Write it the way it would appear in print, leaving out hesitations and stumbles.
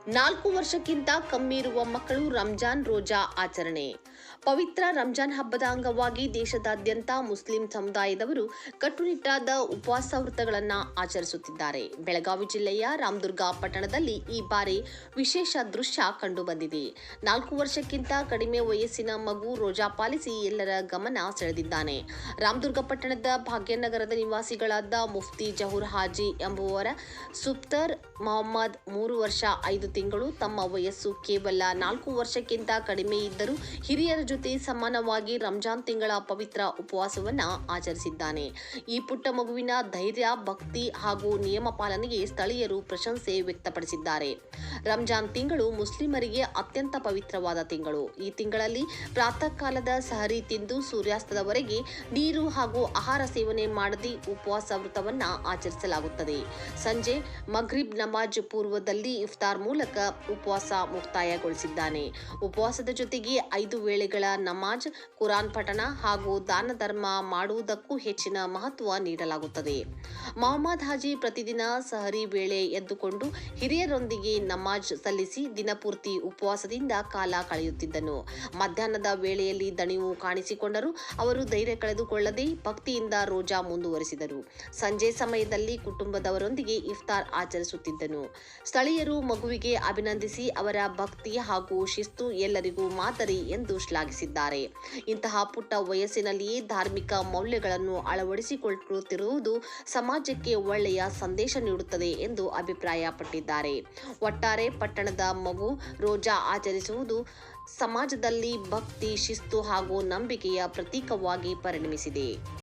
4 ವರ್ಷಕ್ಕಿಂತ ಕಮ್ಮಿ ಇರುವ ಮಕ್ಕಳು ರಂಜಾನ್ ರೋಜಾ ಆಚರಣೆ. ಪವಿತ್ರ ರಂಜಾನ್ ಹಬ್ಬದ ಅಂಗವಾಗಿ ದೇಶದಾದ್ಯಂತ ಮುಸ್ಲಿಂ ಸಮುದಾಯದವರು ಕಟ್ಟುನಿಟ್ಟಾದ ಉಪವಾಸ ವೃತ್ತಗಳನ್ನು ಆಚರಿಸುತ್ತಿದ್ದಾರೆ. ಬೆಳಗಾವಿ ಜಿಲ್ಲೆಯ ರಾಮದುರ್ಗ ಪಟ್ಟಣದಲ್ಲಿ ಈ ಬಾರಿ ವಿಶೇಷ ದೃಶ್ಯ ಕಂಡುಬಂದಿದೆ. 4 ವರ್ಷಕ್ಕಿಂತ ಕಡಿಮೆ ವಯಸ್ಸಿನ ಮಗು ರೋಜಾ ಪಾಲಿಸಿ ಎಲ್ಲರ ಗಮನ ಸೆಳೆದಿದ್ದಾನೆ. ರಾಮದುರ್ಗ ಪಟ್ಟಣದ ಭಾಗ್ಯನಗರದ ನಿವಾಸಿಗಳಾದ ಮುಫ್ತಿ ಜಹೂರ್ ಹಾಜಿ ಎಂಬುವರ ಸುಪ್ತರ್ ಮೊಹಮ್ಮದ್ 3 ವರ್ಷ 5 ತಿಂಗಳು, ತಮ್ಮ ವಯಸ್ಸು ಕೇವಲ 4 ವರ್ಷಕ್ಕಿಂತ ಕಡಿಮೆ ಇದ್ದರೂ ಹಿರಿಯರ ಜೊತೆ ಸಮಾನವಾಗಿ ರಂಜಾನ್ ತಿಂಗಳ ಪವಿತ್ರ ಉಪವಾಸವನ್ನ ಆಚರಿಸಿದ್ದಾನೆ. ಈ ಪುಟ್ಟ ಮಗುವಿನ ಧೈರ್ಯ, ಭಕ್ತಿ ಹಾಗೂ ನಿಯಮ ಪಾಲನೆಗೆ ಸ್ಥಳೀಯರು ಪ್ರಶಂಸೆ ವ್ಯಕ್ತಪಡಿಸಿದ್ದಾರೆ. ರಂಜಾನ್ ತಿಂಗಳು ಮುಸ್ಲಿಮರಿಗೆ ಅತ್ಯಂತ ಪವಿತ್ರವಾದ ತಿಂಗಳು. ಈ ತಿಂಗಳಲ್ಲಿ ಪ್ರಾತಃ ಕಾಲದ ಸಹರಿ ತಿಂದು ಸೂರ್ಯಾಸ್ತದವರೆಗೆ ನೀರು ಹಾಗೂ ಆಹಾರ ಸೇವನೆ ಮಾಡದೆ ಉಪವಾಸ ವ್ರತವನ್ನ ಆಚರಿಸಲಾಗುತ್ತದೆ. ಸಂಜೆ ಮಗ್ರಿಬ್ ನಮಾಜ್ ಪೂರ್ವದಲ್ಲಿ ಇಫ್ತಾರ್ ಮೂಲಕ ಉಪವಾಸ ಮುಕ್ತಾಯಗೊಳಿಸಿದ್ದಾನೆ. ಉಪವಾಸದ ಜೊತೆಗೆ 5 ವೇಳೆಗಳ ನಮಾಜ್, ಕುರಾನ್ ಪಠಣ ಹಾಗೂ ದಾನ ಧರ್ಮ ಮಾಡುವುದಕ್ಕೂ ಹೆಚ್ಚಿನ ಮಹತ್ವ ನೀಡಲಾಗುತ್ತದೆ. ಮೊಹಮ್ಮದ್ ಹಾಜಿ ಪ್ರತಿದಿನ ಸಹರಿ ವೇಳೆ ಎದ್ದುಕೊಂಡು ಹಿರಿಯರೊಂದಿಗೆ ನಮಾಜ್ ಸಲ್ಲಿಸಿ ದಿನಪೂರ್ತಿ ಉಪವಾಸದಿಂದ ಕಾಲ ಕಳೆಯುತ್ತಿದ್ದನು. ಮಧ್ಯಾಹ್ನದ ವೇಳೆಯಲ್ಲಿ ದಣಿವು ಕಾಣಿಸಿಕೊಂಡರೂ ಅವರು ಧೈರ್ಯ ಕಳೆದುಕೊಳ್ಳದೆ ಭಕ್ತಿಯಿಂದ ರೋಜಾ ಮುಂದುವರಿಸಿದರು. ಸಂಜೆ ಸಮಯದಲ್ಲಿ ಕುಟುಂಬದವರೊಂದಿಗೆ ಇಫ್ತಾರ್ ಆಚರಿಸುತ್ತಿದ್ದನು. ಸ್ಥಳೀಯರು ಮಗುವಿಗೆ ಅಭಿನಂದಿಸಿ ಅವರ ಭಕ್ತಿ ಹಾಗೂ ಶಿಸ್ತು ಎಲ್ಲರಿಗೂ ಮಾದರಿ ಎಂದು ಶ್ಲಾಘಿಸಿದ್ದಾರೆ. ಇಂತಹ ಪುಟ್ಟ ವಯಸ್ಸಿನಲ್ಲಿಯೇ ಧಾರ್ಮಿಕ ಮೌಲ್ಯಗಳನ್ನು ಅಳವಡಿಸಿಕೊಳ್ಳುತ್ತಿರುವುದು ಸಮಾಜಕ್ಕೆ ಒಳ್ಳೆಯ ಸಂದೇಶ ನೀಡುತ್ತದೆ ಎಂದು ಅಭಿಪ್ರಾಯಪಟ್ಟಿದ್ದಾರೆ. ಒಟ್ಟಾರೆ ಪಟ್ಟಣದ ಮಗು ರೋಜಾ ಆಚರಿಸುವುದು ಸಮಾಜದಲ್ಲಿ ಭಕ್ತಿ, ಶಿಸ್ತು ಹಾಗೂ ನಂಬಿಕೆಯ ಪ್ರತೀಕವಾಗಿ ಪರಿಣಮಿಸಿದೆ.